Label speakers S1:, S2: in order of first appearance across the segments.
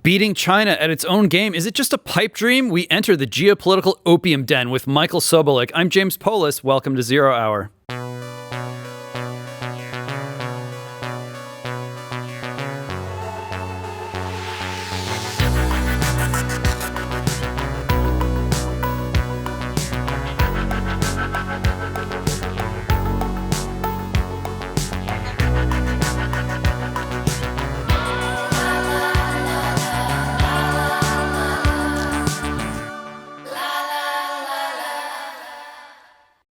S1: Beating China at its own game, is it just a pipe dream? We enter the geopolitical opium den with Michael Sobolik. I'm James Poulos. Welcome to Zero Hour.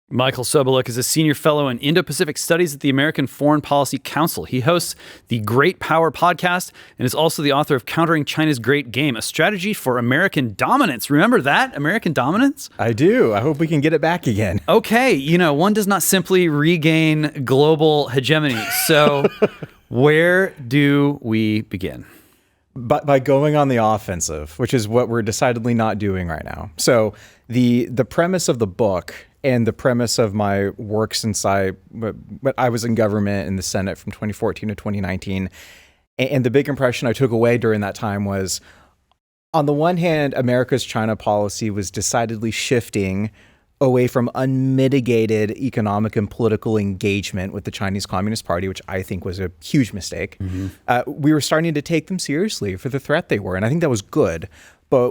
S1: Michael Sobolik is a senior fellow in Indo-Pacific Studies at the American Foreign Policy Council. He hosts the Great Power podcast and is also the author of Countering China's Great Game, a strategy for American dominance. Remember that? American dominance?
S2: I do. I hope we can get it back again.
S1: Okay. One does not simply regain global hegemony. So where do we begin?
S2: By going on the offensive, which is what we're decidedly not doing right now. So the premise of the book and the premise of my work since I was in government in the Senate from 2014 to 2019, and the big impression I took away during that time was, on the one hand, America's China policy was decidedly shifting away from unmitigated economic and political engagement with the Chinese Communist Party, which I think was a huge mistake. Mm-hmm. We were starting to take them seriously for the threat they were, and I think that was good. But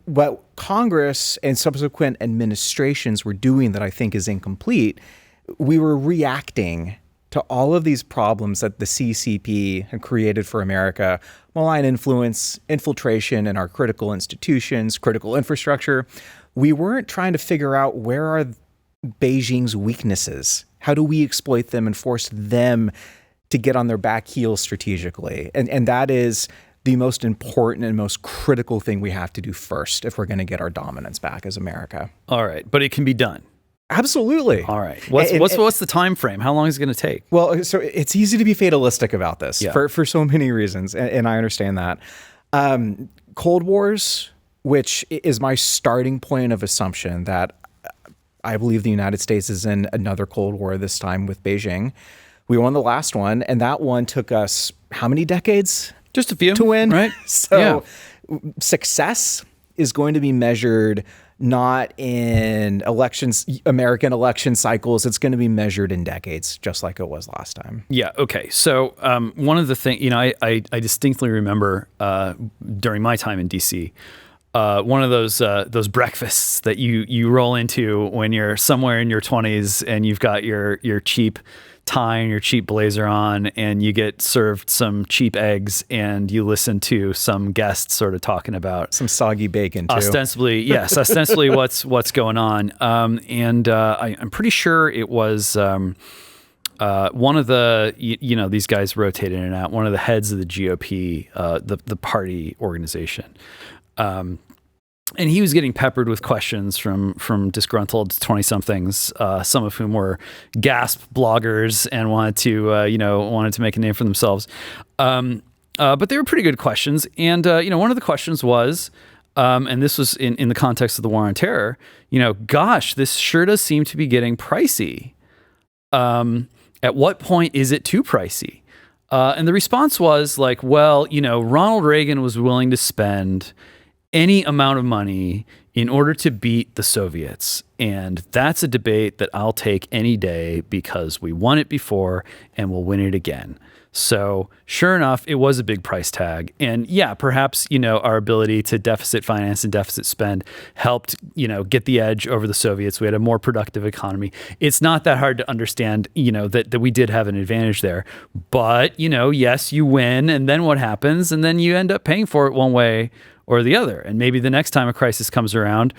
S2: what Congress and subsequent administrations were doing that I think is incomplete, we were reacting to all of these problems that the CCP had created for America: malign influence, infiltration in our critical institutions, critical infrastructure. We weren't trying to figure out where are Beijing's weaknesses. How do we exploit them and force them to get on their back heels strategically? And that is the most important and most critical thing we have to do first if we're going to get our dominance back as America.
S1: All right, but it can be done.
S2: Absolutely.
S1: All right. What's the time frame? How long is it going to take?
S2: Well, so it's easy to be fatalistic about this for so many reasons, and I understand that. Cold Wars, which is my starting point of assumption that I believe the United States is in another Cold War this time with Beijing. We won the last one, and that one took us how many decades?
S1: Just a few
S2: to win,
S1: right?
S2: So success is going to be measured not in elections, American election cycles. It's going to be measured in decades, just like it was last time.
S1: Yeah. Okay. So one of the things, I distinctly remember during my time in DC, one of those breakfasts that you roll into when you're somewhere in your 20s and you've got your cheap tie and your cheap blazer on, and you get served some cheap eggs, and you listen to some guests sort of talking about
S2: some soggy bacon too.
S1: Ostensibly what's going on. I'm pretty sure it was one of the these guys rotate in and out. One of the heads of the GOP, the party organization. And he was getting peppered with questions from disgruntled 20-somethings, some of whom were gasp bloggers and wanted to make a name for themselves. But they were pretty good questions. And one of the questions was, and this was in the context of the war on terror, gosh, this sure does seem to be getting pricey. At what point is it too pricey? And the response was like, well, Ronald Reagan was willing to spend any amount of money in order to beat the Soviets. And that's a debate that I'll take any day because we won it before and we'll win it again. So sure enough, it was a big price tag. And yeah, perhaps, our ability to deficit finance and deficit spend helped, get the edge over the Soviets. We had a more productive economy. It's not that hard to understand, that we did have an advantage there. But, yes, you win. And then what happens? And then you end up paying for it one way or the other. And maybe the next time a crisis comes around,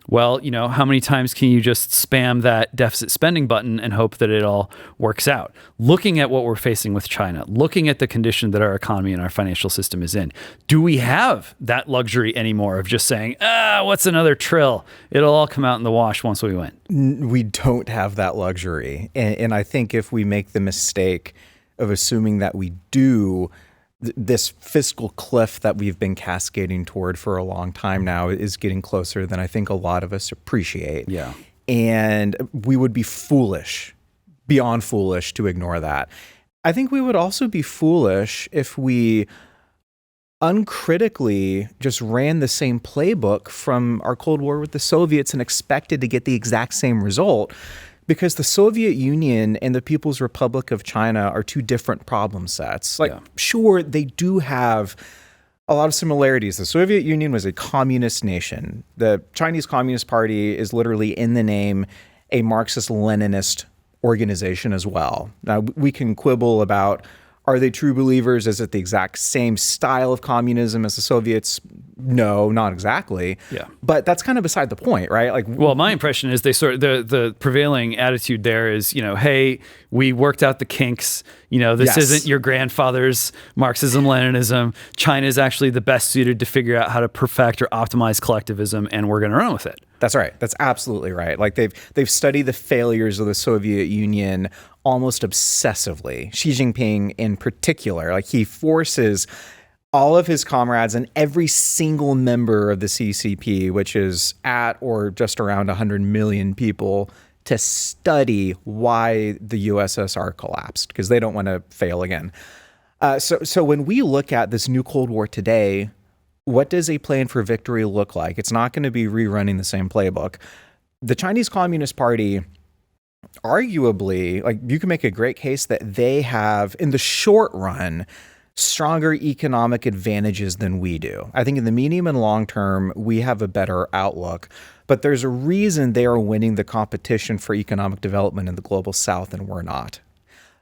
S1: well, how many times can you just spam that deficit spending button and hope that it all works out? Looking at what we're facing with China, looking at the condition that our economy and our financial system is in, do we have that luxury anymore of just saying, what's another trill? It'll all come out in the wash once we win.
S2: We don't have that luxury. And I think if we make the mistake of assuming that we do, this fiscal cliff that we've been cascading toward for a long time now is getting closer than I think a lot of us appreciate.
S1: Yeah.
S2: And we would be foolish, beyond foolish, to ignore that. I think we would also be foolish if we uncritically just ran the same playbook from our Cold War with the Soviets and expected to get the exact same result, because the Soviet Union and the People's Republic of China are two different problem sets. Like, sure, they do have a lot of similarities. The Soviet Union was a communist nation. The Chinese Communist Party is literally in the name a Marxist-Leninist organization as well. Now, we can quibble about, are they true believers? Is it the exact same style of communism as the Soviets? No, not exactly.
S1: Yeah.
S2: But that's kind of beside the point, right? Like,
S1: well, my impression is they sort of the prevailing attitude there is, hey, we worked out the kinks. This isn't your grandfather's Marxism, Leninism. China is actually the best suited to figure out how to perfect or optimize collectivism, and we're going to run with it.
S2: That's right. That's absolutely right. Like, they've studied the failures of the Soviet Union almost obsessively. Xi Jinping in particular, like, he forces all of his comrades and every single member of the CCP, which is at or just around 100 million people, to study why the USSR collapsed, because they don't want to fail again. So when we look at this new Cold War today, what does a plan for victory look like? It's not going to be rerunning the same playbook. The Chinese Communist Party, arguably, like, you can make a great case that they have, in the short run, stronger economic advantages than we do. I think in the medium and long term, we have a better outlook, but there's a reason they are winning the competition for economic development in the global south and we're not.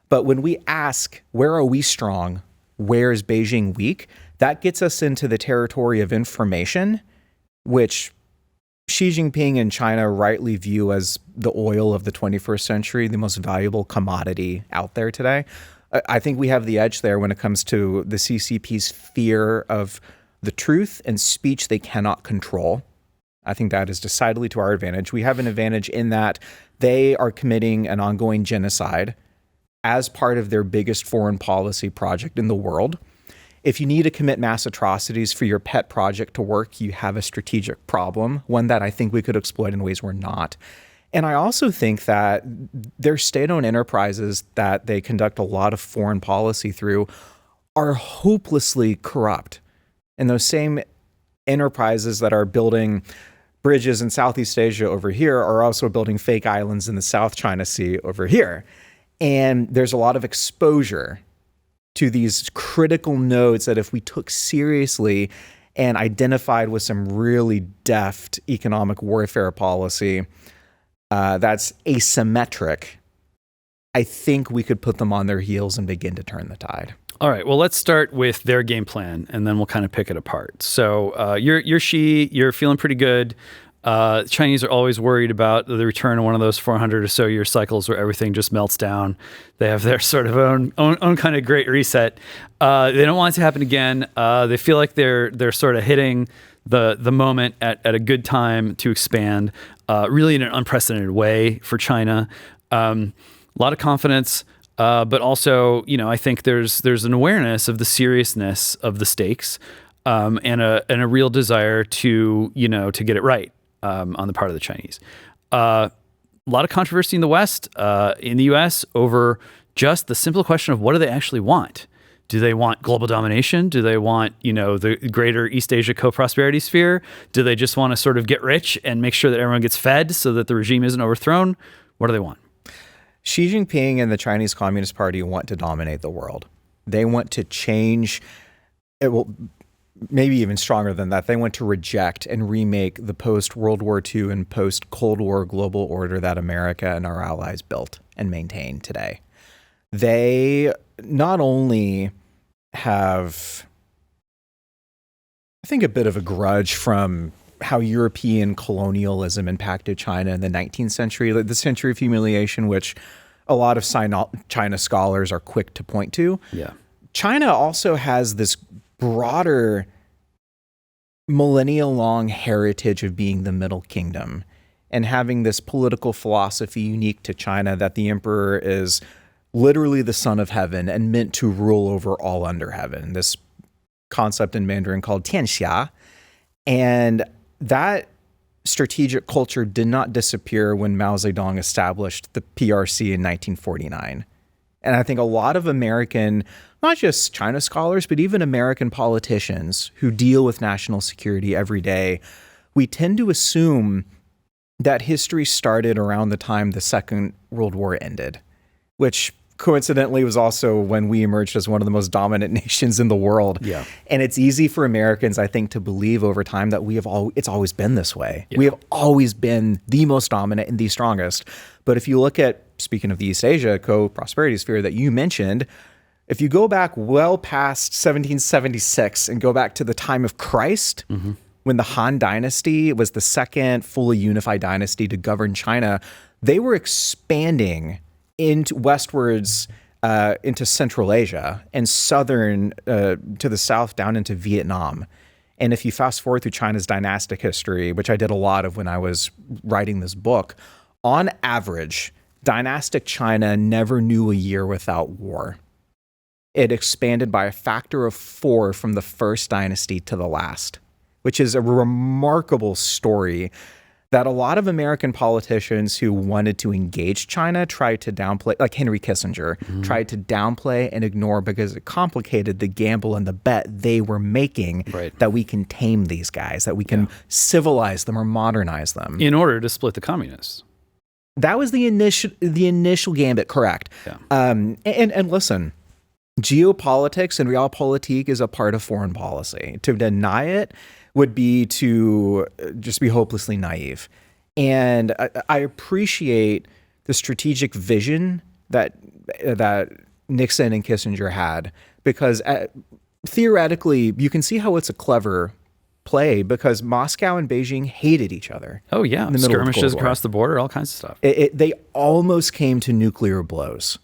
S2: But when we ask, where are we strong? Where is Beijing weak? That gets us into the territory of information, which Xi Jinping and China rightly view as the oil of the 21st century, the most valuable commodity out there today. I think we have the edge there when it comes to the CCP's fear of the truth and speech they cannot control. I think that is decidedly to our advantage. We have an advantage in that they are committing an ongoing genocide as part of their biggest foreign policy project in the world. If you need to commit mass atrocities for your pet project to work, you have a strategic problem, one that I think we could exploit in ways we're not. And I also think that their state-owned enterprises that they conduct a lot of foreign policy through are hopelessly corrupt. And those same enterprises that are building bridges in Southeast Asia over here are also building fake islands in the South China Sea over here. And there's a lot of exposure to these critical nodes that if we took seriously and identified with some really deft economic warfare policy that's asymmetric, I think we could put them on their heels and begin to turn the tide.
S1: All right, well, let's start with their game plan, and then we'll kind of pick it apart. So you're Xi, you're feeling pretty good. Chinese are always worried about the return of one of those 400 or so year cycles where everything just melts down. They have their sort of own kind of great reset. They don't want it to happen again. They feel like they're sort of hitting the moment at a good time to expand, really in an unprecedented way for China. A lot of confidence, but also, I think there's an awareness of the seriousness of the stakes, and a real desire to get it right. On the part of the Chinese. A lot of controversy in the West, in the US, over just the simple question of what do they actually want? Do they want global domination? Do they want, the greater East Asia co-prosperity sphere? Do they just want to sort of get rich and make sure that everyone gets fed so that the regime isn't overthrown? What do they want?
S2: Xi Jinping and the Chinese Communist Party want to dominate the world. They want to change it. Will maybe even stronger than that. They want to reject and remake the post-World War II and post-Cold War global order that America and our allies built and maintain today. They not only have, I think, a bit of a grudge from how European colonialism impacted China in the 19th century, like the century of humiliation, which a lot of China scholars are quick to point to.
S1: Yeah. China
S2: also has this broader millennia-long heritage of being the Middle Kingdom and having this political philosophy unique to China that the emperor is literally the son of heaven and meant to rule over all under heaven, this concept in Mandarin called tianxia. And that strategic culture did not disappear when Mao Zedong established the PRC in 1949. And I think a lot of American, I'm not just China scholars, but even American politicians who deal with national security every day, we tend to assume that history started around the time the Second World War ended, which coincidentally was also when we emerged as one of the most dominant nations in the world.
S1: Yeah.
S2: And it's easy for Americans, I think, to believe over time that it's always been this way.
S1: Yeah.
S2: We have always been the most dominant and the strongest. But if you look at, speaking of the East Asia co-prosperity sphere that you mentioned, if you go back well past 1776 and go back to the time of Christ, when the Han Dynasty was the second fully unified dynasty to govern China, they were expanding into westwards into Central Asia and southern to the south down into Vietnam. And if you fast forward through China's dynastic history, which I did a lot of when I was writing this book, on average, dynastic China never knew a year without war. It expanded by a factor of 4 from the first dynasty to the last, which is a remarkable story that a lot of American politicians who wanted to engage China tried to downplay, like Henry Kissinger, tried to downplay and ignore because it complicated the gamble and the bet they were making that we can tame these guys, that we can civilize them or modernize them.
S1: In order to split the communists.
S2: That was the initial gambit, correct.
S1: Yeah.
S2: And listen, geopolitics and realpolitik is a part of foreign policy. To deny it would be to just be hopelessly naive. And I appreciate the strategic vision that Nixon and Kissinger had, because theoretically, you can see how it's a clever play, because Moscow and Beijing hated each other.
S1: Oh, yeah.
S2: In the middle
S1: Skirmishes
S2: of the Cold War.
S1: across the border, all kinds of stuff.
S2: They almost came to nuclear blows.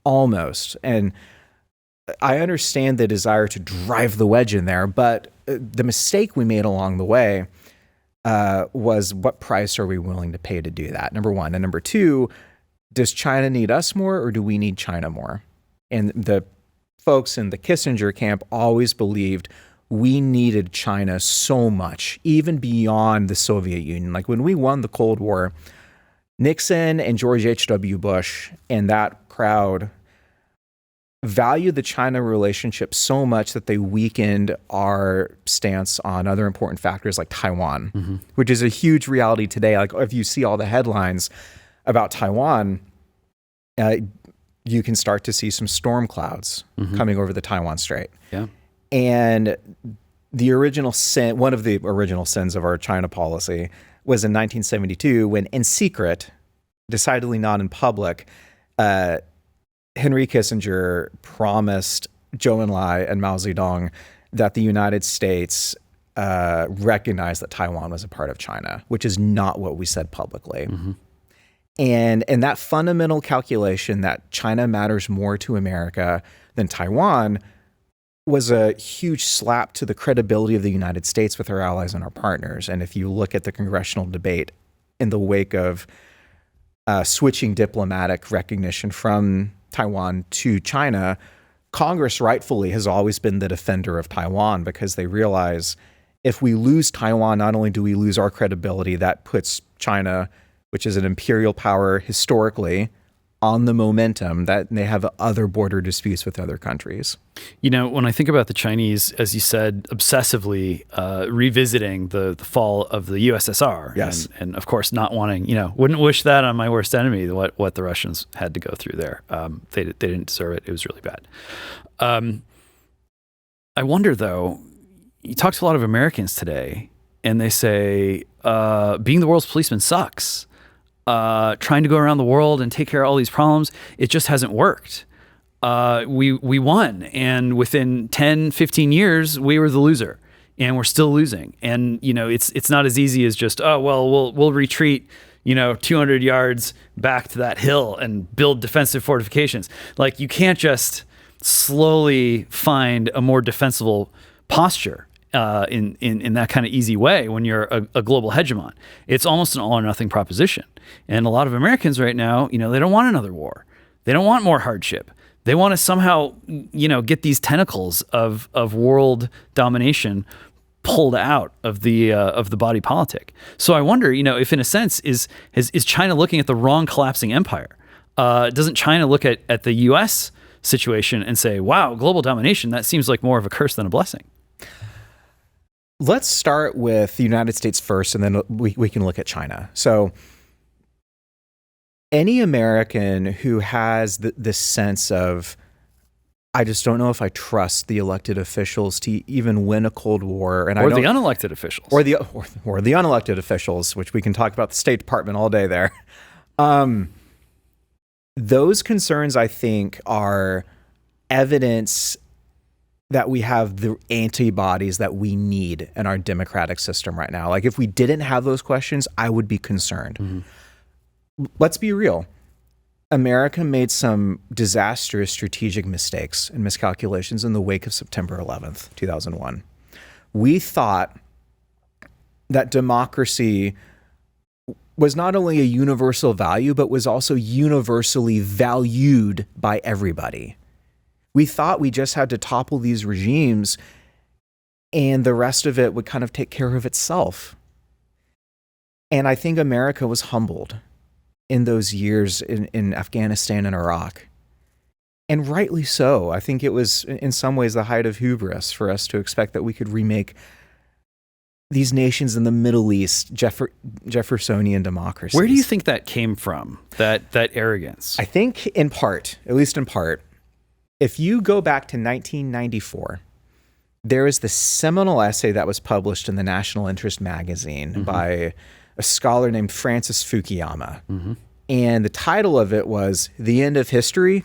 S2: Almost. And I understand the desire to drive the wedge in there, but the mistake we made along the way was, what price are we willing to pay to do that? Number one. And number two, does China need us more, or do we need China more? And the folks in the Kissinger camp always believed we needed China so much, even beyond the Soviet Union. Like when we won the Cold War, Nixon and George H.W. Bush and that crowd valued the China relationship so much that they weakened our stance on other important factors like Taiwan, which is a huge reality today. Like if you see all the headlines about Taiwan, you can start to see some storm clouds coming over the Taiwan Strait.
S1: Yeah.
S2: And the original sin, one of the original sins of our China policy was in 1972 when, in secret, decidedly not in public, Henry Kissinger promised Zhou Enlai and Mao Zedong that the United States recognized that Taiwan was a part of China, which is not what we said publicly. And that fundamental calculation that China matters more to America than Taiwan was a huge slap to the credibility of the United States with our allies and our partners. And if you look at the congressional debate in the wake of switching diplomatic recognition from Taiwan to China, Congress rightfully has always been the defender of Taiwan, because they realize if we lose Taiwan, not only do we lose our credibility, that puts China, which is an imperial power historically, on the momentum that they have other border disputes with other countries.
S1: You know, when I think about the Chinese, as you said, obsessively revisiting the fall of the USSR,
S2: Yes.
S1: and of course not wanting, wouldn't wish that on my worst enemy, what the Russians had to go through there. They didn't deserve it. It was really bad. I wonder, though, you talk to a lot of Americans today, and they say being the world's policeman sucks. Trying to go around the world and take care of all these problems, it just hasn't worked. We won, and within 10, 15 years, we were the loser, and we're still losing. And it's not as easy as just, we'll retreat 200 yards back to that hill and build defensive fortifications. Like, you can't just slowly find a more defensible posture in that kind of easy way when you're a global hegemon. It's almost an all or nothing proposition. And a lot of Americans right now, they don't want another war. They don't want more hardship. They want to somehow, get these tentacles of world domination pulled out of the body politic. So I wonder, if in a sense is China looking at the wrong collapsing empire? Doesn't China look at the U.S. situation and say, wow, global domination, that seems like more of a curse than a blessing?
S2: Let's start with the United States first, and then we can look at China. So any American who has this sense of, I just don't know if I trust the elected officials to even win a Cold War, and
S1: or the unelected officials,
S2: or the unelected officials, which we can talk about the State Department all day there. Those concerns, I think, are evidence that we have the antibodies that we need in our democratic system right now. Like, if we didn't have those questions, I would be concerned. Mm-hmm. Let's be real. America made some disastrous strategic mistakes and miscalculations in the wake of September 11th, 2001. We thought that democracy was not only a universal value, but was also universally valued by everybody. We thought we just had to topple these regimes and the rest of it would kind of take care of itself. And I think America was humbled in those years in Afghanistan and Iraq. And rightly so. I think it was in some ways the height of hubris for us to expect that we could remake these nations in the Middle East, Jeffersonian democracies.
S1: Where do you think that came from, that arrogance?
S2: I think in part, at least in part, if you go back to 1994, there is this seminal essay that was published in the National Interest magazine by a scholar named Francis Fukuyama. And the title of it was "The End of History?"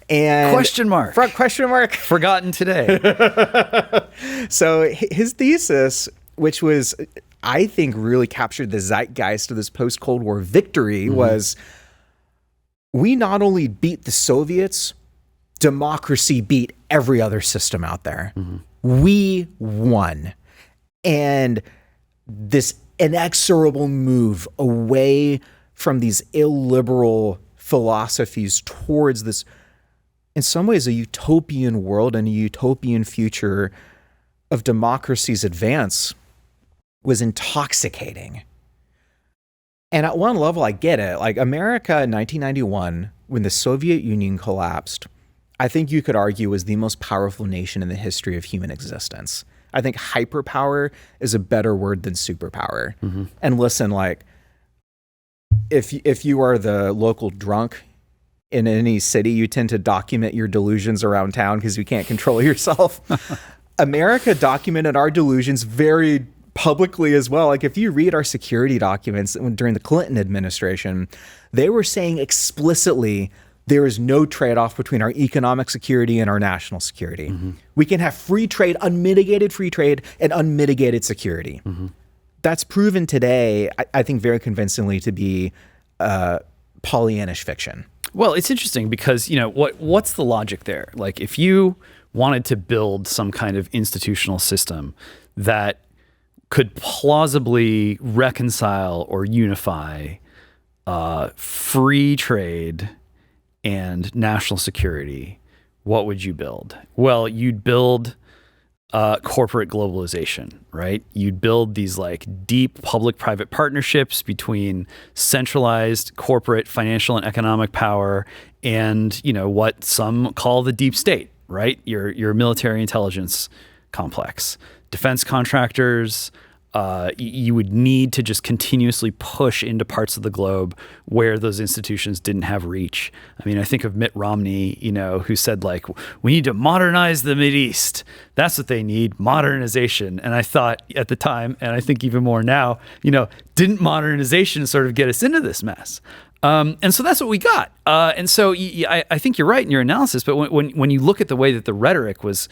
S2: And
S1: question mark. Forgotten today.
S2: So his thesis, which was, I think, really captured the zeitgeist of this post-Cold War victory, was we not only beat the Soviets, democracy beat every other system out there. We won. And this inexorable move away from these illiberal philosophies towards this, in some ways, a utopian world and a utopian future of democracy's advance was intoxicating. And at one level, I get it. Like, America in 1991, when the Soviet Union collapsed, I think you could argue was the most powerful nation in the history of human existence. I think hyperpower is a better word than superpower. And listen, like, if you are the local drunk in any city, you tend to document your delusions around town because you can't control yourself. America documented our delusions very publicly as well. Like, if you read our security documents during the Clinton administration, they were saying explicitly there is no trade-off between our economic security and our national security. We can have free trade, unmitigated free trade, and unmitigated security. That's proven today, I think, very convincingly to be Pollyannish fiction.
S1: Well, it's interesting because, what's the logic there? Like, if you wanted to build some kind of institutional system that could plausibly reconcile or unify free trade and national security, what would you build? Well, you'd build corporate globalization, right? You'd build these like deep public-private partnerships between centralized corporate financial and economic power and, what some call the deep state, right? Your military intelligence complex, defense contractors. You would need to just continuously push into parts of the globe where those institutions didn't have reach. I mean, I think of Mitt Romney, who said, like, we need to modernize the Mideast. That's what they need, modernization. And I thought at the time, and I think even more now, didn't modernization sort of get us into this mess? And so that's what we got. And so I think you're right in your analysis, but when you look at the way that the rhetoric was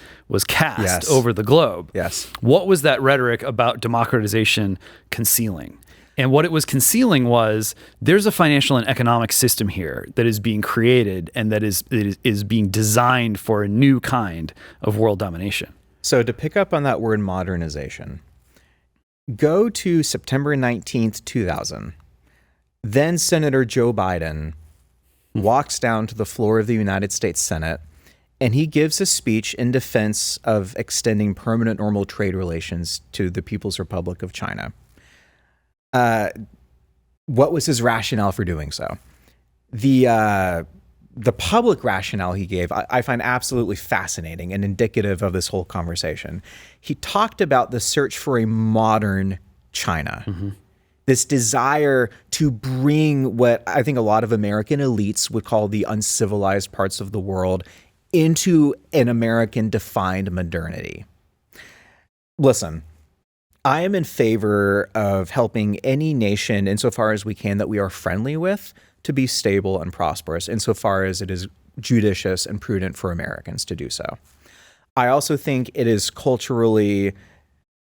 S1: cast over the globe, what was that rhetoric about democratization concealing? And what it was concealing was there's a financial and economic system here that is being created and that is being designed for a new kind of world domination.
S2: So to pick up on that word modernization, go to September 19th, 2000. Then Senator Joe Biden walks down to the floor of the United States Senate, and he gives a speech in defense of extending permanent normal trade relations to the People's Republic of China. What was his rationale for doing so? The the public rationale he gave, I find absolutely fascinating and indicative of this whole conversation. He talked about the search for a modern China, this desire to bring what I think a lot of American elites would call the uncivilized parts of the world into an American-defined modernity. Listen, I am in favor of helping any nation, insofar as we can, that we are friendly with, to be stable and prosperous, insofar as it is judicious and prudent for Americans to do so. I also think it is culturally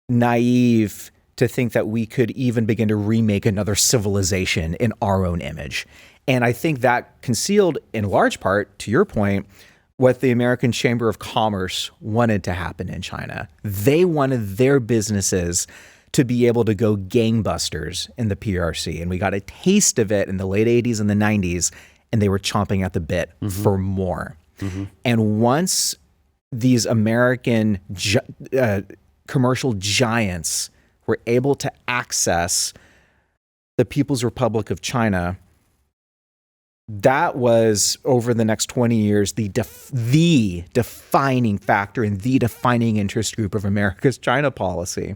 S2: naive to think that we could even begin to remake another civilization in our own image. And I think that concealed, in large part, to your point, what the American Chamber of Commerce wanted to happen in China. They wanted their businesses to be able to go gangbusters in the PRC. And we got a taste of it in the late 80s and the 90s, and they were chomping at the bit for more. And once these American commercial giants were able to access the People's Republic of China, that was, over the next 20 years, the defining factor and the defining interest group of America's China policy.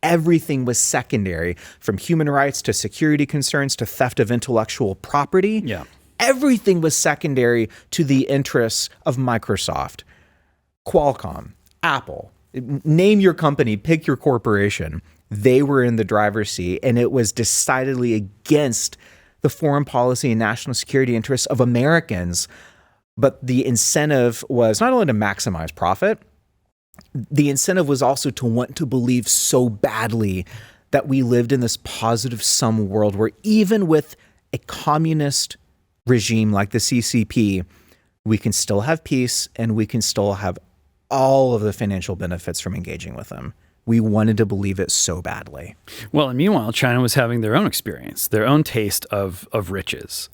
S2: Everything was secondary, from human rights to security concerns to theft of intellectual property.
S1: Yeah.
S2: Everything was secondary to the interests of Microsoft, Qualcomm, Apple. Name your company, pick your corporation. They were in the driver's seat, and it was decidedly against the foreign policy and national security interests of Americans. But the incentive was not only to maximize profit, the incentive was also to want to believe so badly that we lived in this positive sum world where even with a communist regime like the CCP, we can still have peace and we can still have all of the financial benefits from engaging with them. We wanted to believe it so badly.
S1: Well, and meanwhile, China was having their own experience, their own taste of riches.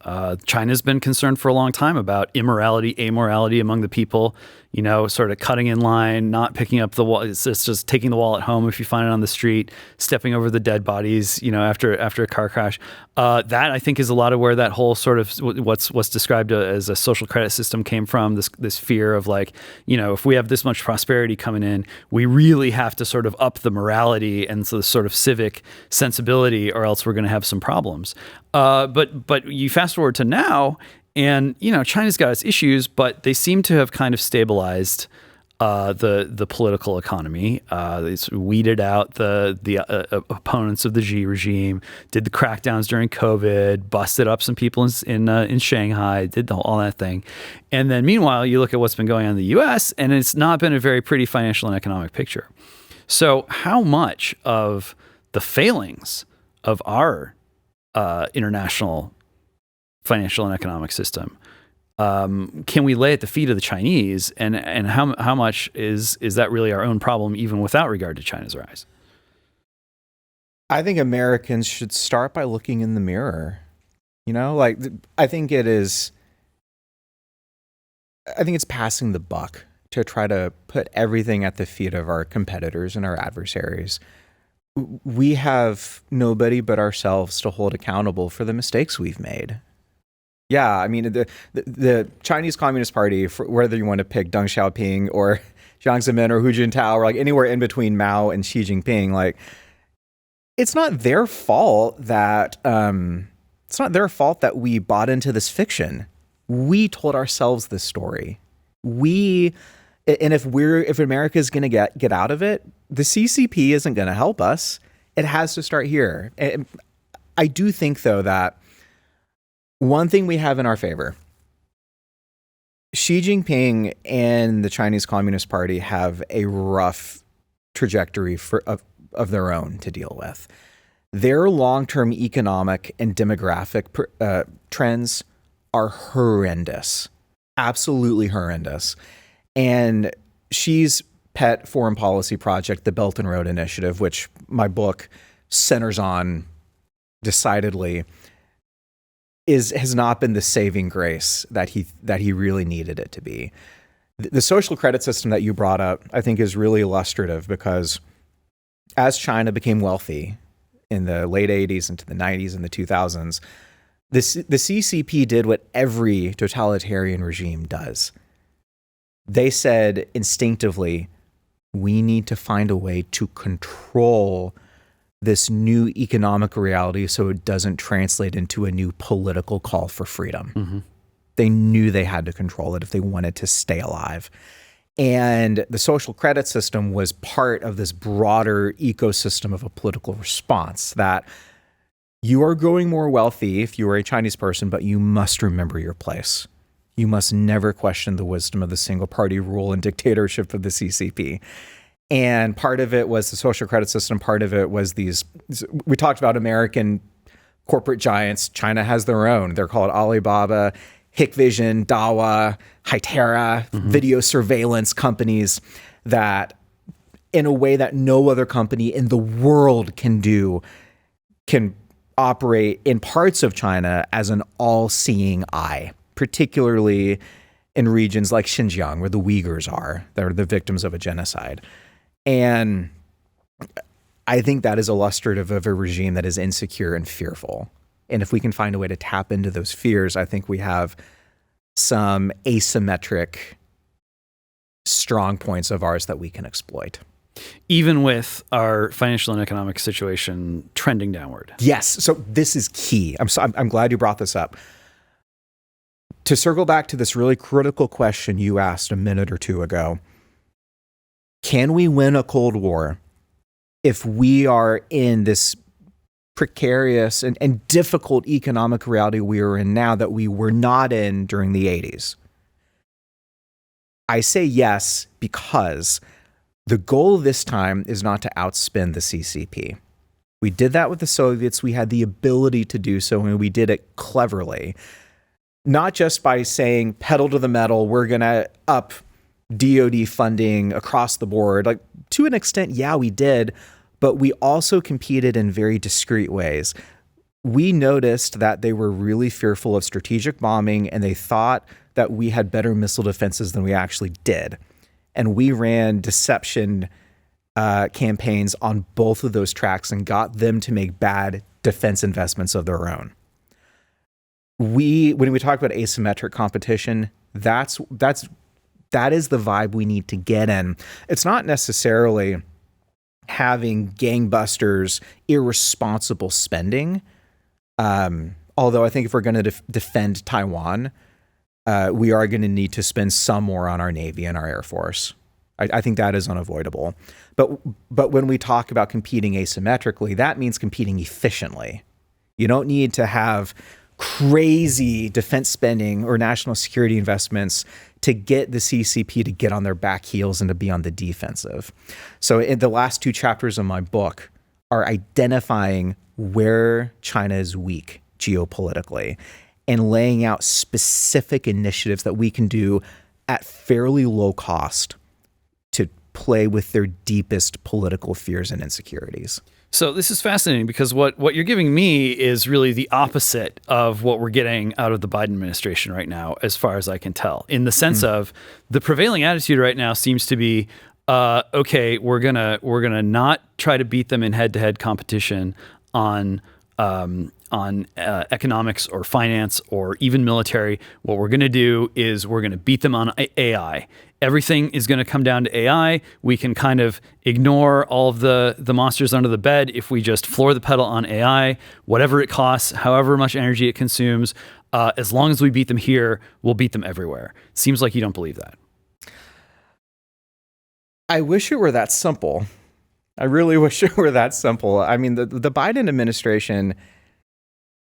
S1: China's been concerned for a long time about immorality, amorality among the people, you know, sort of cutting in line, not picking up the wall. It's just taking the wallet home if you find it on the street, stepping over the dead bodies, you know, after a car crash. That, I think, is a lot of where that whole sort of what's described as a social credit system came from, this fear of, like, you know, if we have this much prosperity coming in, we really have to sort of up the morality and so the sort of civic sensibility, or else we're going to have some problems. But you fast forward to now, and, you know, China's got its issues, but they seem to have kind of stabilized the political economy. It's weeded out the opponents of the Xi regime, did the crackdowns during COVID, busted up some people in Shanghai, did all that thing. And then meanwhile, you look at what's been going on in the U.S., and it's not been a very pretty financial and economic picture. So how much of the failings of our international financial and economic system can we lay at the feet of the Chinese, and how much is that really our own problem, even without regard to China's rise?
S2: I think Americans should start by looking in the mirror. You know, like, I think it's passing the buck to try to put everything at the feet of our competitors and our adversaries. We have nobody but ourselves to hold accountable for the mistakes we've made. Yeah, I mean, the Chinese Communist Party, whether you want to pick Deng Xiaoping or Jiang Zemin or Hu Jintao, or like anywhere in between Mao and Xi Jinping, like, it's not their fault that we bought into this fiction. We told ourselves this story. And if America is going to get out of it, the CCP isn't going to help us. It has to start here. And I do think, though, that one thing we have in our favor, Xi Jinping and the Chinese Communist Party have a rough trajectory of their own to deal with. Their long-term economic and demographic trends are horrendous, absolutely horrendous. And Xi's pet foreign policy project, the Belt and Road Initiative, which my book centers on decidedly, has not been the saving grace that he really needed it to be. The social credit system that you brought up, I think, is really illustrative, because as China became wealthy in the late 80s into the 90s and the 2000s, The CCP did what every totalitarian regime does. They said instinctively, we need to find a way to control this new economic reality so it doesn't translate into a new political call for freedom. Mm-hmm. They knew they had to control it if they wanted to stay alive. And the social credit system was part of this broader ecosystem of a political response that you are growing more wealthy if you are a Chinese person, but you must remember your place. You must never question the wisdom of the single party rule and dictatorship of the CCP. And part of it was the social credit system. Part of it was we talked about American corporate giants. China has their own. They're called Alibaba, Hikvision, Dahua, Hytera, video surveillance companies that in a way that no other company in the world can operate in parts of China as an all-seeing eye, particularly in regions like Xinjiang, where the Uyghurs are, that are the victims of a genocide. And I think that is illustrative of a regime that is insecure and fearful. And if we can find a way to tap into those fears, I think we have some asymmetric strong points of ours that we can exploit.
S1: Even with our financial and economic situation trending downward.
S2: Yes. So this is key. I'm glad you brought this up. To circle back to this really critical question you asked a minute or two ago, can we win a Cold War if we are in this precarious and difficult economic reality we are in now that we were not in during the 80s? I say yes because the goal this time is not to outspin the CCP. We did that with the Soviets. We had the ability to do so, and we did it cleverly. Not just by saying pedal to the metal, we're going to up DoD funding across the board. Like, to an extent, yeah, we did, but we also competed in very discreet ways. We noticed that they were really fearful of strategic bombing, and they thought that we had better missile defenses than we actually did. And we ran deception campaigns on both of those tracks and got them to make bad defense investments of their own. When we talk about asymmetric competition, that is the vibe we need to get in. It's not necessarily having gangbusters, irresponsible spending. Although I think if we're going to defend Taiwan, we are going to need to spend some more on our Navy and our Air Force. I think that is unavoidable. But when we talk about competing asymmetrically, that means competing efficiently. You don't need to have crazy defense spending or national security investments to get the CCP to get on their back heels and to be on the defensive. So in the last two chapters of my book are identifying where China is weak geopolitically and laying out specific initiatives that we can do at fairly low cost to play with their deepest political fears and insecurities.
S1: So this is fascinating because what you're giving me is really the opposite of what we're getting out of the Biden administration right now, as far as I can tell, in the sense of the prevailing attitude right now seems to be, okay, we're gonna not try to beat them in head-to-head competition on economics or finance or even military. What we're going to do is we're going to beat them on AI. Everything is going to come down to AI. We can kind of ignore all of the monsters under the bed if we just floor the pedal on AI, whatever it costs, however much energy it consumes. As long as we beat them here, we'll beat them everywhere. Seems like you don't believe that.
S2: I wish it were that simple. I really wish it were that simple. I mean, the Biden administration,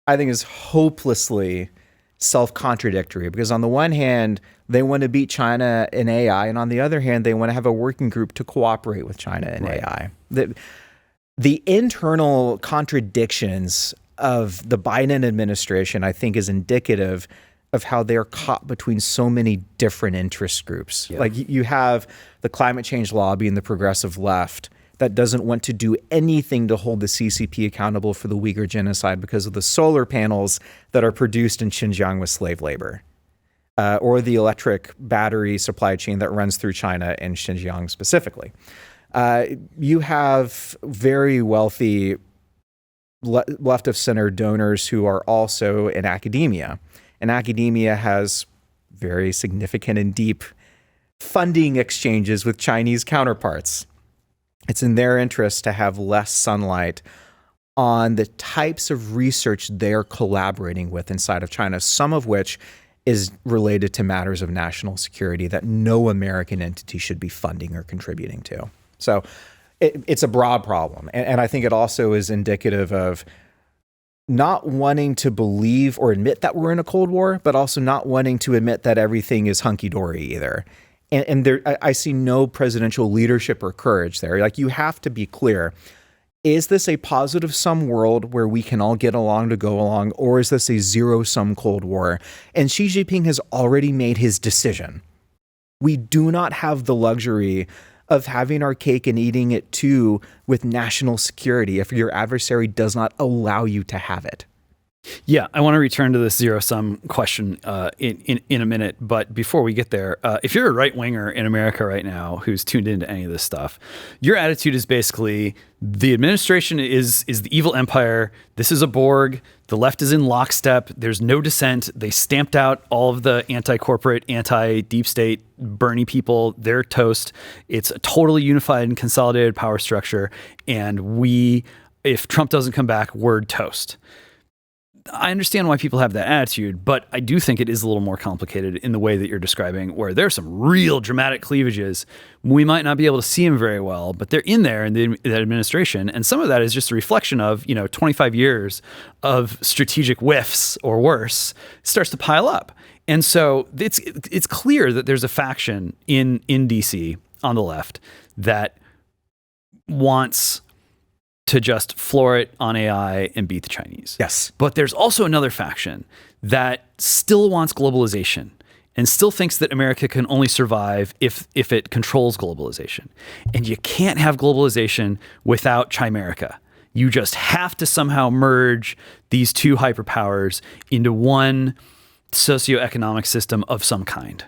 S2: I think, is hopelessly self-contradictory because on the one hand, they want to beat China in AI, and on the other hand, they want to have a working group to cooperate with China in AI. The internal contradictions of the Biden administration, I think, is indicative of how they're caught between so many different interest groups. Yeah. Like you have the climate change lobby and the progressive left that doesn't want to do anything to hold the CCP accountable for the Uyghur genocide because of the solar panels that are produced in Xinjiang with slave labor, or the electric battery supply chain that runs through China and Xinjiang specifically. You have very wealthy left of center donors who are also in academia. And academia has very significant and deep funding exchanges with Chinese counterparts. It's in their interest to have less sunlight on the types of research they're collaborating with inside of China, some of which is related to matters of national security that no American entity should be funding or contributing to. So it's a broad problem. And I think it also is indicative of not wanting to believe or admit that we're in a Cold War, but also not wanting to admit that everything is hunky-dory either. And there, I see no presidential leadership or courage there. Like, you have to be clear. Is this a positive-sum world where we can all get along to go along, or is this a zero-sum Cold War? And Xi Jinping has already made his decision. We do not have the luxury of having our cake and eating it too with national security if your adversary does not allow you to have it.
S1: Yeah, I want to return to this zero-sum question in a minute. But before we get there, if you're a right-winger in America right now who's tuned into any of this stuff, your attitude is basically the administration is the evil empire. This is a Borg. The left is in lockstep. There's no dissent. They stamped out all of the anti-corporate, anti-deep state, Bernie people. They're toast. It's a totally unified and consolidated power structure. And if Trump doesn't come back, we're toast. I understand why people have that attitude, but I do think it is a little more complicated in the way that you're describing, where there's some real dramatic cleavages. We might not be able to see them very well, but they're in there in the administration. And some of that is just a reflection of, 25 years of strategic whiffs or worse. It starts to pile up. And so it's clear that there's a faction in DC on the left that wants to just floor it on AI and beat the Chinese.
S2: Yes.
S1: But there's also another faction that still wants globalization and still thinks that America can only survive if it controls globalization. And you can't have globalization without Chimerica. You just have to somehow merge these two hyperpowers into one socioeconomic system of some kind.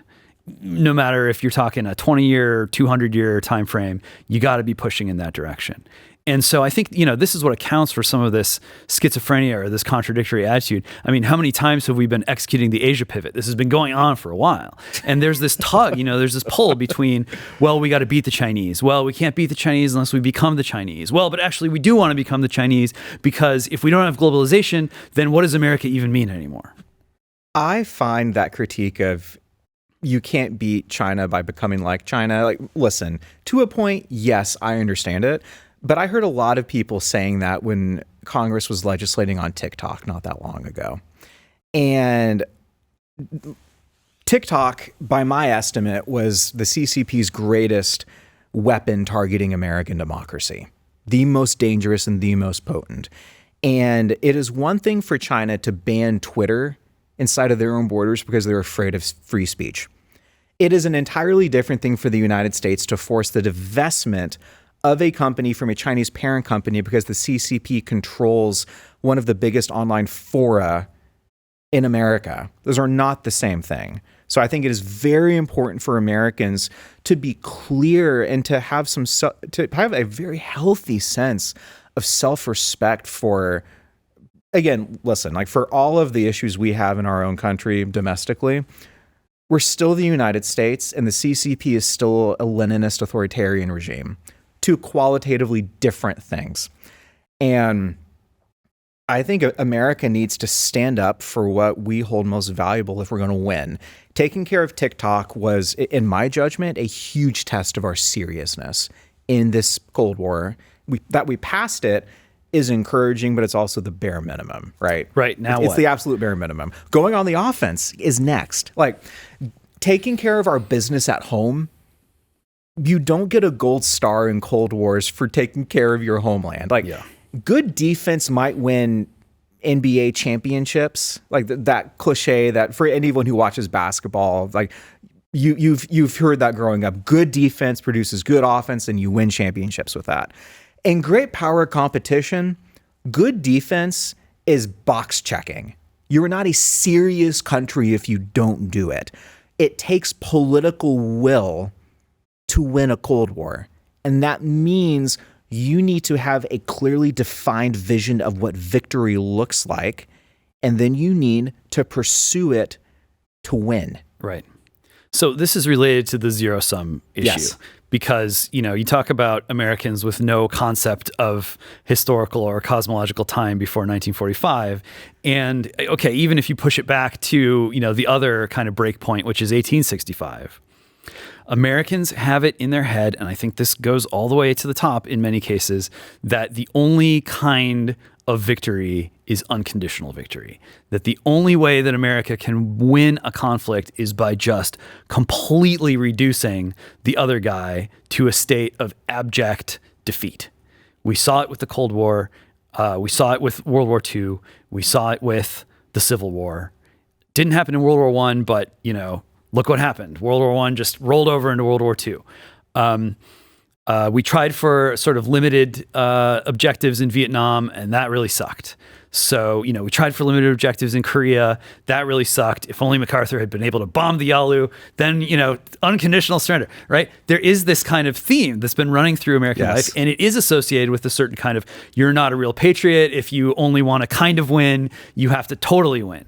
S1: No matter if you're talking a 20-year, 200-year time frame, you got to be pushing in that direction. And so I think, this is what accounts for some of this schizophrenia or this contradictory attitude. I mean, how many times have we been executing the Asia pivot? This has been going on for a while. And there's this tug, there's this pull between, well, we got to beat the Chinese. Well, we can't beat the Chinese unless we become the Chinese. Well, but actually we do want to become the Chinese, because if we don't have globalization, then what does America even mean anymore?
S2: I find that critique of you can't beat China by becoming like China. Like, listen, to a point, yes, I understand it. But I heard a lot of people saying that when Congress was legislating on TikTok not that long ago. And TikTok, by my estimate, was the CCP's greatest weapon targeting American democracy, the most dangerous and the most potent. And it is one thing for China to ban Twitter inside of their own borders because they're afraid of free speech. It is an entirely different thing for the United States to force the divestment of a company from a Chinese parent company because the CCP controls one of the biggest online fora in America. Those are not the same thing. So I think it is very important for Americans to be clear and to have to have a very healthy sense of self-respect for, again, listen, like, for all of the issues we have in our own country domestically, we're still the United States, and the CCP is still a Leninist authoritarian regime. Two qualitatively different things. And I think America needs to stand up for what we hold most valuable if we're going to win. Taking care of TikTok was, in my judgment, a huge test of our seriousness in this Cold War. That we passed it is encouraging, but it's also the bare minimum, right?
S1: Right. Now
S2: it's the absolute bare minimum. Going on the offense is next. Like, taking care of our business at home, you don't get a gold star in Cold Wars for taking care of your homeland. Like, good defense might win NBA championships. Like that cliche that for anyone who watches basketball, like you've heard that growing up. Good defense produces good offense, and you win championships with that. In great power competition, good defense is box checking. You are not a serious country if you don't do it. It takes political will to win a Cold War. And that means you need to have a clearly defined vision of what victory looks like, and then you need to pursue it to win.
S1: Right. So this is related to the zero-sum issue.
S2: Yes.
S1: Because, you talk about Americans with no concept of historical or cosmological time before 1945. And okay, even if you push it back to, the other kind of break point, which is 1865, Americans have it in their head, and I think this goes all the way to the top in many cases, that the only kind of victory is unconditional victory. That the only way that America can win a conflict is by just completely reducing the other guy to a state of abject defeat. We saw it with the Cold War. We saw it with World War II. We saw it with the Civil War. Didn't happen in World War I, but, look what happened. World War I just rolled over into World War II. We tried for sort of limited objectives in Vietnam, and that really sucked. So, we tried for limited objectives in Korea. That really sucked. If only MacArthur had been able to bomb the Yalu, then, unconditional surrender, right? There is this kind of theme that's been running through American life, and it is associated with a certain kind of, you're not a real patriot. If you only want to kind of win, you have to totally win.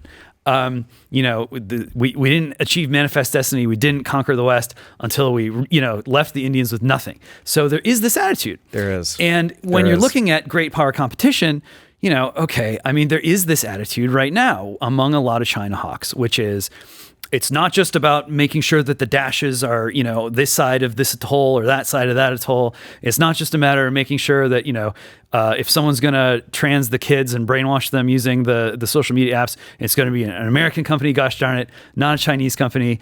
S1: We didn't achieve manifest destiny. We didn't conquer the West until we, left the Indians with nothing. So there is this attitude.
S2: There is.
S1: And when you're looking at great power competition, there is this attitude right now among a lot of China hawks, which is, it's not just about making sure that the dashes are, this side of this atoll or that side of that atoll. It's not just a matter of making sure that, if someone's going to trans the kids and brainwash them using the social media apps, it's going to be an American company, gosh darn it, not a Chinese company.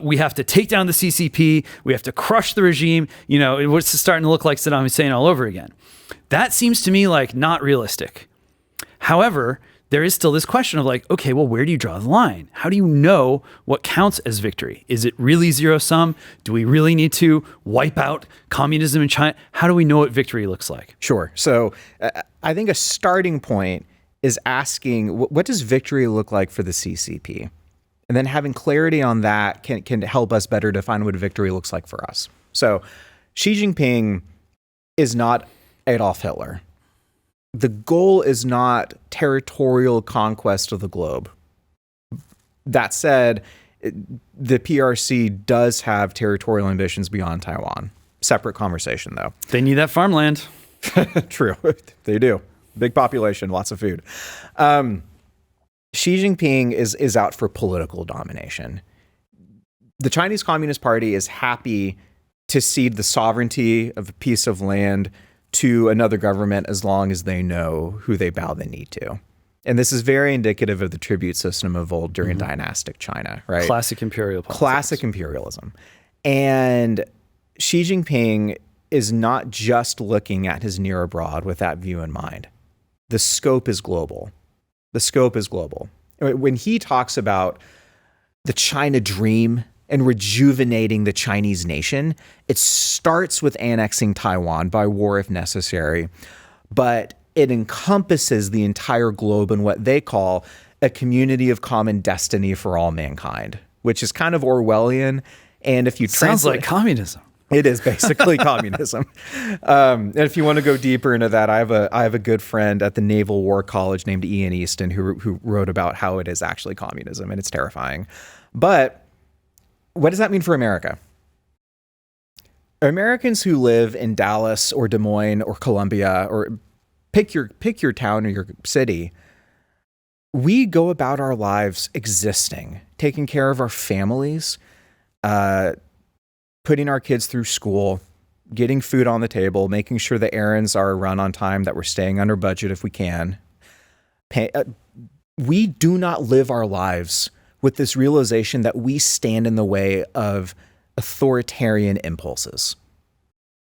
S1: We have to take down the CCP. We have to crush the regime. It's starting to look like Saddam Hussein all over again. That seems to me like not realistic. However, there is still this question of like, okay, well, where do you draw the line? How do you know what counts as victory? Is it really zero sum? Do we really need to wipe out communism in China? How do we know what victory looks like?
S2: Sure. So I think a starting point is asking, what does victory look like for the CCP? And then having clarity on that can help us better define what victory looks like for us. So Xi Jinping is not Adolf Hitler. The goal is not territorial conquest of the globe. That said, the PRC does have territorial ambitions beyond Taiwan. Separate conversation, though.
S1: They need that farmland.
S2: True. They do. Big population, lots of food. Xi Jinping is out for political domination. The Chinese Communist Party is happy to cede the sovereignty of a piece of land to another government as long as they know who they bow the knee to. And this is very indicative of the tribute system of old during dynastic China, right?
S1: Classic imperial politics.
S2: Classic imperialism. And Xi Jinping is not just looking at his near abroad with that view in mind. The scope is global. The scope is global. When he talks about the China dream and rejuvenating the Chinese nation, it starts with annexing Taiwan by war if necessary, but it encompasses the entire globe in what they call a community of common destiny for all mankind, which is kind of Orwellian. And if you
S1: sounds like communism.
S2: It is basically communism. And if you want to go deeper into that, I have a good friend at the Naval War College named Ian Easton who wrote about how it is actually communism, and it's terrifying. But what does that mean for America? Americans who live in Dallas or Des Moines or Columbia, or pick your town or your city, we go about our lives existing, taking care of our families, putting our kids through school, getting food on the table, making sure the errands are run on time, that we're staying under budget if we can. We do not live our lives with this realization that we stand in the way of authoritarian impulses.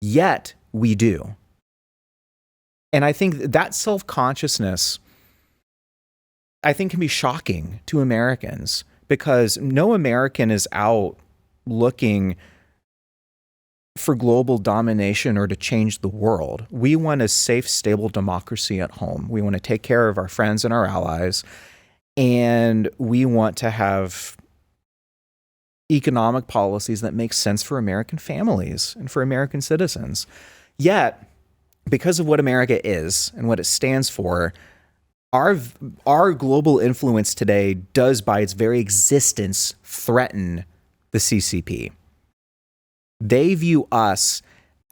S2: Yet we do. And I think that self-consciousness, can be shocking to Americans, because no American is out looking for global domination or to change the world. We want a safe, stable democracy at home. We want to take care of our friends and our allies. And we want to have economic policies that make sense for American families and for American citizens. Yet, because of what America is and what it stands for, our global influence today does, by its very existence, threaten the CCP. They view us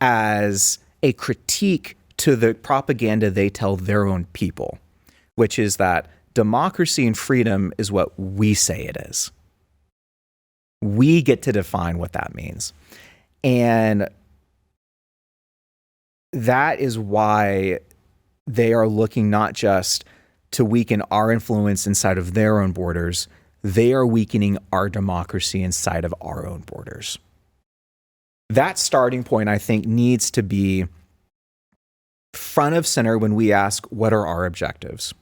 S2: as a critique to the propaganda they tell their own people, which is that democracy and freedom is what we say it is. We get to define what that means. And that is why they are looking not just to weaken our influence inside of their own borders, they are weakening our democracy inside of our own borders. That starting point, I think, needs to be front of center when we ask, what are our objectives?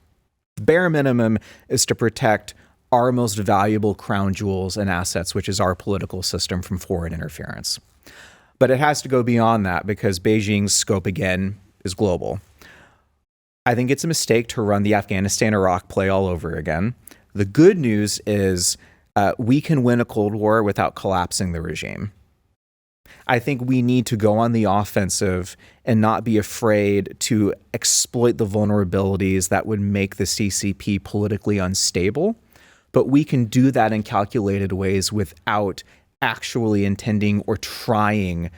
S2: Bare minimum is to protect our most valuable crown jewels and assets, which is our political system, from foreign interference. But it has to go beyond that because Beijing's scope, again, is global. I think it's a mistake to run the Afghanistan-Iraq play all over again. The good news is we can win a Cold War without collapsing the regime. I think we need to go on the offensive and not be afraid to exploit the vulnerabilities that would make the CCP politically unstable. But we can do that in calculated ways without actually intending or trying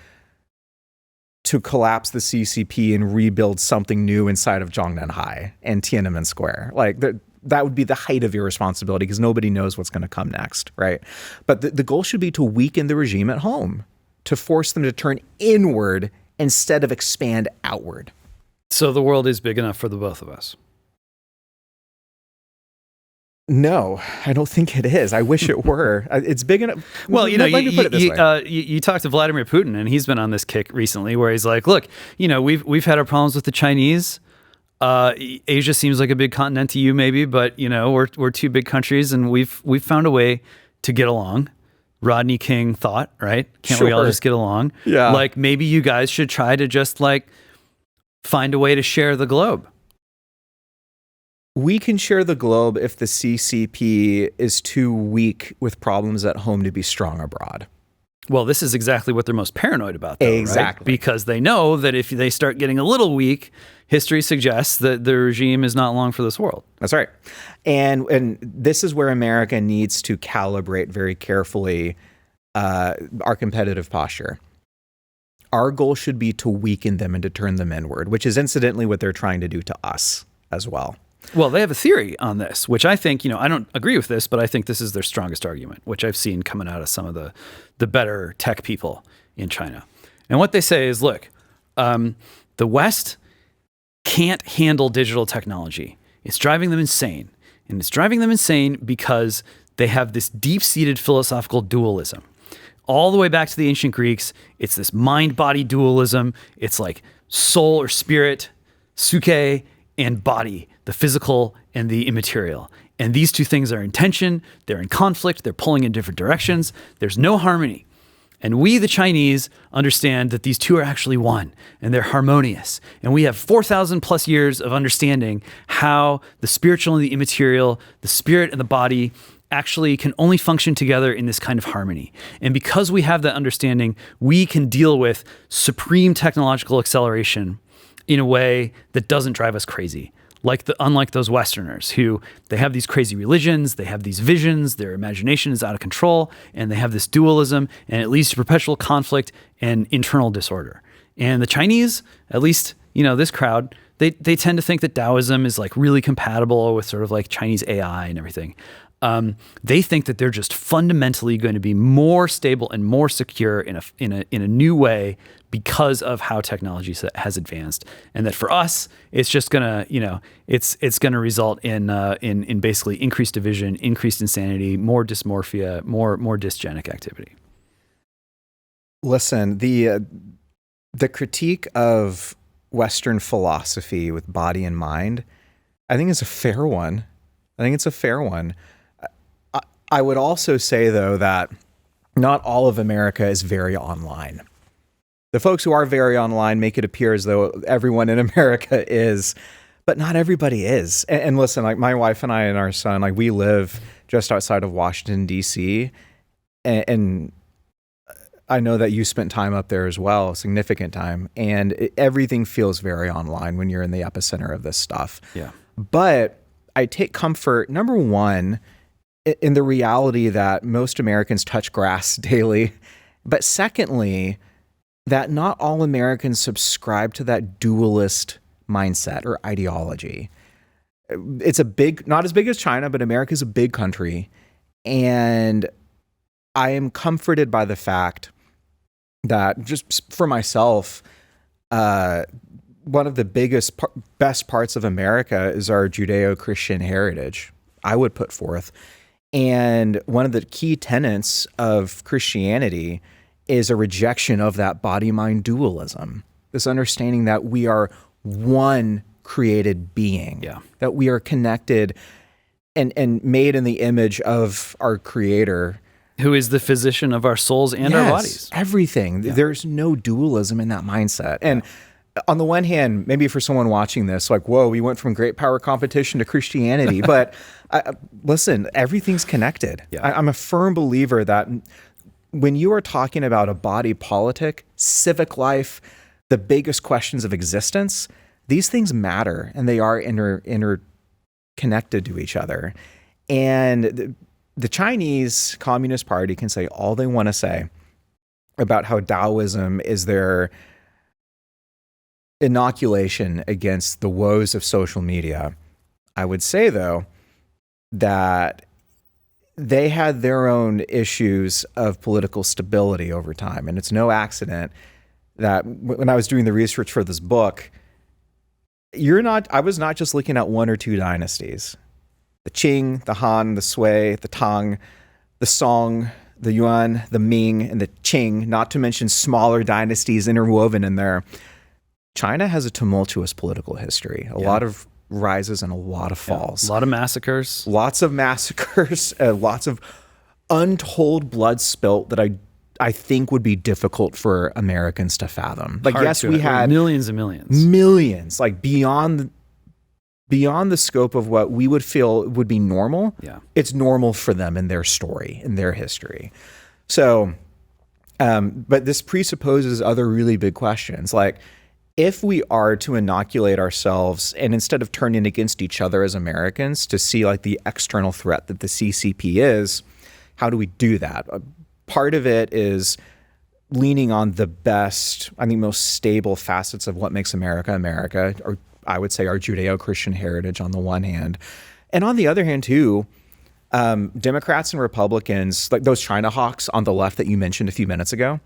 S2: to collapse the CCP and rebuild something new inside of Zhongnanhai and Tiananmen Square. Like that would be the height of irresponsibility because nobody knows what's going to come next, right? But the goal should be to weaken the regime at home, to force them to turn inward instead of expand outward.
S1: So the world is big enough for the both of us.
S2: No, I don't think it is. I wish it were. It's big enough.
S1: Well,
S2: let me put it this way.
S1: You talked to Vladimir Putin, and he's been on this kick recently where he's like, look, we've had our problems with the Chinese. Asia seems like a big continent to you maybe, but we're two big countries and we've found a way to get along. Rodney King thought, right? Can't we all just get along?
S2: Yeah.
S1: Like maybe you guys should try to just find a way to share the globe.
S2: We can share the globe if the CCP is too weak with problems at home to be strong abroad.
S1: Well, this is exactly what they're most paranoid about, though,
S2: exactly.
S1: Right? Because they know that if they start getting a little weak, history suggests that the regime is not long for this world.
S2: That's right. And this is where America needs to calibrate very carefully our competitive posture. Our goal should be to weaken them and to turn them inward, which is incidentally what they're trying to do to us as well.
S1: Well, they have a theory on this, which I think, I don't agree with this, but I think this is their strongest argument, which I've seen coming out of some of the better tech people in China. And what they say is, look, the West can't handle digital technology. It's driving them insane. And it's driving them insane because they have this deep-seated philosophical dualism. All the way back to the ancient Greeks, it's this mind-body dualism. It's like soul or spirit, psyche, and body, the physical and the immaterial. And these two things are in tension, they're in conflict, they're pulling in different directions. There's no harmony. And we, the Chinese, understand that these two are actually one and they're harmonious. And we have 4,000 plus years of understanding how the spiritual and the immaterial, the spirit and the body actually can only function together in this kind of harmony. And because we have that understanding, we can deal with supreme technological acceleration in a way that doesn't drive us crazy. Unlike those Westerners who they have these crazy religions, they have these visions, their imagination is out of control, and they have this dualism, and it leads to perpetual conflict and internal disorder. And the Chinese, at least, this crowd, they tend to think that Taoism is really compatible with sort of Chinese AI and everything. They think that they're just fundamentally going to be more stable and more secure in a new way because of how technology has advanced, and that for us, it's just gonna it's gonna result in basically increased division, increased insanity, more dysmorphia, more dysgenic activity.
S2: Listen, the critique of Western philosophy with body and mind, I think is a fair one. I think it's a fair one. I would also say, though, that not all of America is very online. The folks who are very online make it appear as though everyone in America is, but not everybody is. And listen, my wife and I and our son, we live just outside of Washington, D.C., and I know that you spent time up there as well, significant time, and everything feels very online when you're in the epicenter of this stuff.
S1: Yeah.
S2: But I take comfort, number one, in the reality that most Americans touch grass daily. But secondly, that not all Americans subscribe to that dualist mindset or ideology. It's not as big as China, but America's a big country. And I am comforted by the fact that, just for myself, one of the best parts of America is our Judeo-Christian heritage, I would put forth. And one of the key tenets of Christianity is a rejection of that body-mind dualism, this understanding that we are one created being, that we are connected and made in the image of our Creator,
S1: who is the physician of our souls and our bodies.
S2: Everything. Yeah. There's no dualism in that mindset. And on the one hand, maybe for someone watching this, like, whoa, we went from great power competition to Christianity. But listen, everything's connected. Yeah. I'm a firm believer that when you are talking about a body politic, civic life, the biggest questions of existence, these things matter, and they are interconnected to each other. And the Chinese Communist Party can say all they want to say about how Taoism is their inoculation against the woes of social media. I would say, though, that they had their own issues of political stability over time. And it's no accident that when I was doing the research for this book, I was not just looking at one or two dynasties. The Qing, the Han, the Sui, the Tang, the Song, the Yuan, the Ming, and the Qing, not to mention smaller dynasties interwoven in there. China has a tumultuous political history, a lot of rises and a lot of falls.
S1: A lot of massacres.
S2: Lots of massacres, lots of untold blood spilt that I think would be difficult for Americans to fathom. Like, yes, we had
S1: millions and millions.
S2: Millions, like beyond the scope of what we would feel would be normal.
S1: Yeah.
S2: It's normal for them in their story, in their history. So, but this presupposes other really big questions. Like, if we are to inoculate ourselves and instead of turning against each other as Americans to see like the external threat that the CCP is, how do we do that? Part of it is leaning on the best, I think, most stable facets of what makes America America, or I would say our Judeo-Christian heritage on the one hand. And on the other hand, too, Democrats and Republicans, like those China hawks on the left that you mentioned a few minutes ago,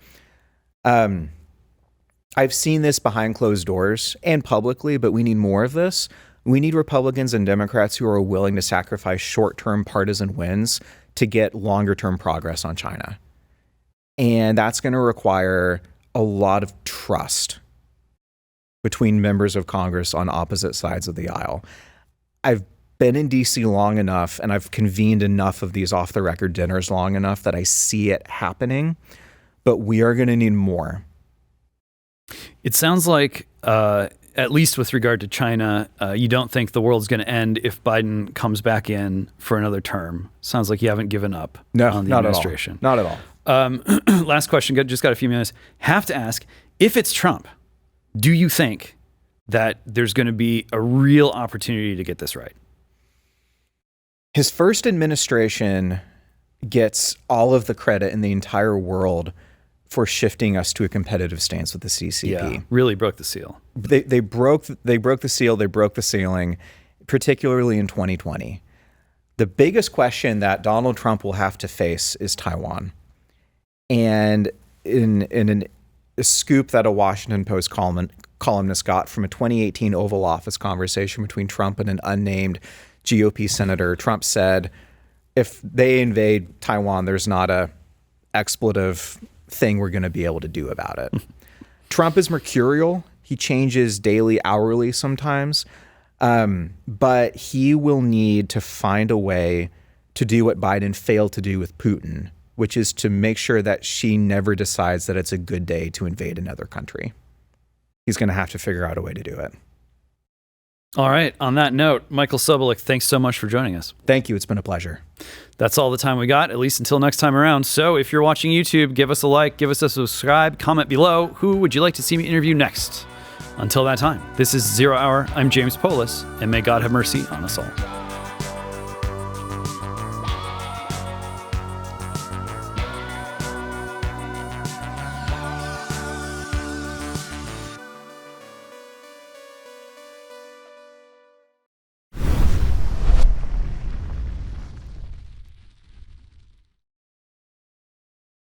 S2: I've seen this behind closed doors and publicly, but we need more of this. We need Republicans and Democrats who are willing to sacrifice short-term partisan wins to get longer-term progress on China. And that's going to require a lot of trust between members of Congress on opposite sides of the aisle. I've been in DC long enough and I've convened enough of these off-the-record dinners long enough that I see it happening, but we are going to need more.
S1: It sounds like, at least with regard to China, you don't think the world's going to end if Biden comes back in for another term. Sounds like you haven't given up on the administration.
S2: Not at all.
S1: Last question, just got a few minutes. Have to ask, if it's Trump, do you think that there's going to be a real opportunity to get this right?
S2: His first administration gets all of the credit in the entire world for shifting us to a competitive stance with the CCP.
S1: Yeah, really broke the seal.
S2: They broke the seal, they broke the ceiling, particularly in 2020. The biggest question that Donald Trump will have to face is Taiwan. And in a scoop that a Washington Post columnist got from a 2018 Oval Office conversation between Trump and an unnamed GOP senator, Trump said, if they invade Taiwan, there's not a expletive thing we're going to be able to do about it. Trump is mercurial. He changes daily, hourly sometimes. But he will need to find a way to do what Biden failed to do with Putin, which is to make sure that Xi never decides that it's a good day to invade another country. He's going to have to figure out a way to do it.
S1: All right. On that note, Michael Sobolik, thanks so much for joining us.
S2: Thank you. It's been a pleasure.
S1: That's all the time we got, at least until next time around. So if you're watching YouTube, give us a like, give us a subscribe, comment below. Who would you like to see me interview next? Until that time, this is Zero Hour. I'm James Poulos, and may God have mercy on us all.